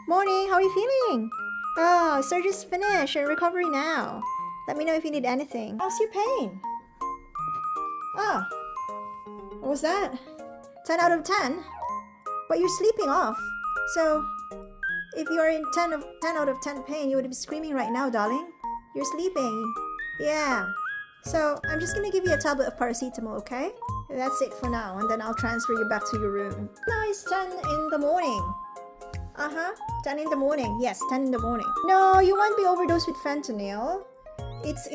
Morning, how are you feeling? Oh, surgery's finished. You're in recovery now. Let me know if you need anything. How's your pain? Oh, what was that? 10 out of 10? But you're sleeping off. So, if you're in 10 out of 10 pain, you would be screaming right now, darling. You're sleeping. Yeah. So, I'm just gonna give you a tablet of paracetamol, okay? That's it for now, and then I'll transfer you back to your room. Now it's 10 in the morning. 10 in the morning. Yes, 10 in the morning. No, you won't be overdosed with fentanyl. It's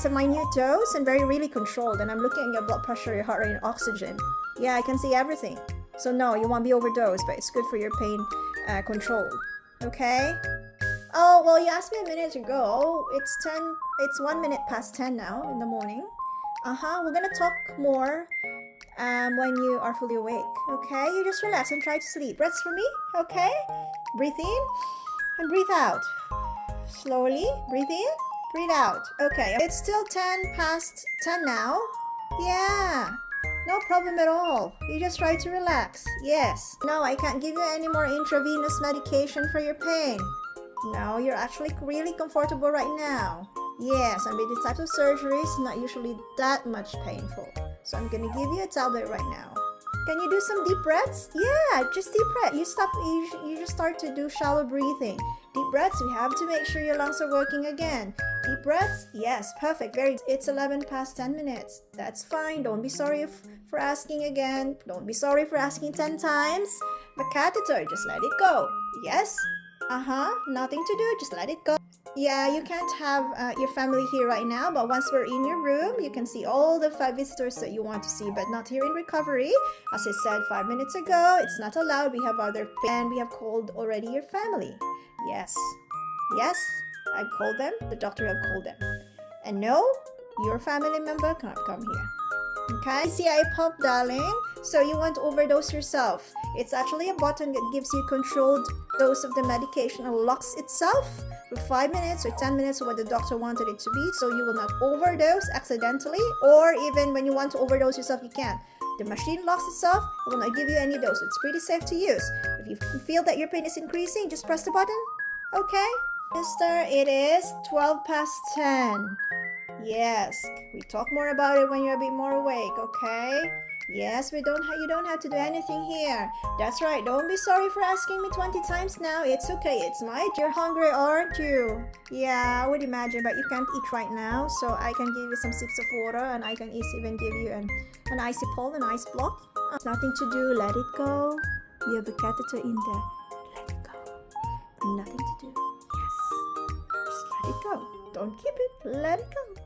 a minute dose and really controlled. And I'm looking at your blood pressure, your heart rate, and oxygen. Yeah, I can see everything. So no, you won't be overdosed, but it's good for your pain control. Okay? Oh, well, you asked me a minute ago. It's 1 minute past 10 now in the morning. We're gonna talk more when you are fully awake. Okay? You just relax and try to sleep. Rest for me, okay? Breathe in and breathe out. Slowly, breathe in, breathe out. Okay, it's still 10 past 10 now. Yeah, no problem at all. You just try to relax. Yes. No, I can't give you any more intravenous medication for your pain. No, you're actually really comfortable right now. Yes, and with these types of surgeries, not usually that much painful. So I'm gonna give you a tablet right now. Can you do some deep breaths? Yeah, just deep breath. You just start to do shallow breathing. Deep breaths, we have to make sure your lungs are working again. Deep breaths, yes, perfect. It's 11 past 10 minutes. That's fine. Don't be sorry for asking again. Don't be sorry for asking 10 times. The catheter, just let it go. Yes? Nothing to do, just let it go. Yeah, you can't have your family here right now, but once we're in your room, you can see all the 5 visitors that you want to see, but not here in recovery. As I said 5 minutes ago, it's not allowed. We have and we have called already your family. Yes, I've called them. The doctor have called them. And no, your family member cannot come here. Okay, CI pump, darling. So you want to overdose yourself. It's actually a button that gives you controlled dose of the medication and locks itself for 5 minutes or 10 minutes or what the doctor wanted it to be, so you will not overdose accidentally, or even when you want to overdose yourself, you can. The machine locks itself. It will not give you any dose. It's pretty safe to use. If you feel that your pain is increasing, just press the button. Okay? Mister, it is 12 past 10. Yes, we talk more about it when you're a bit more awake, okay? Yes, you don't have to do anything here. That's right, don't be sorry for asking me 20 times now. It's okay, it's my... You're hungry, aren't you? Yeah, I would imagine, but you can't eat right now, so I can give you some sips of water, and I can even give you an icy pole, an ice block. It's nothing to do, let it go. You have a catheter in there. Let it go. Nothing to do. Yes. Just let it go. Don't keep it, let it go.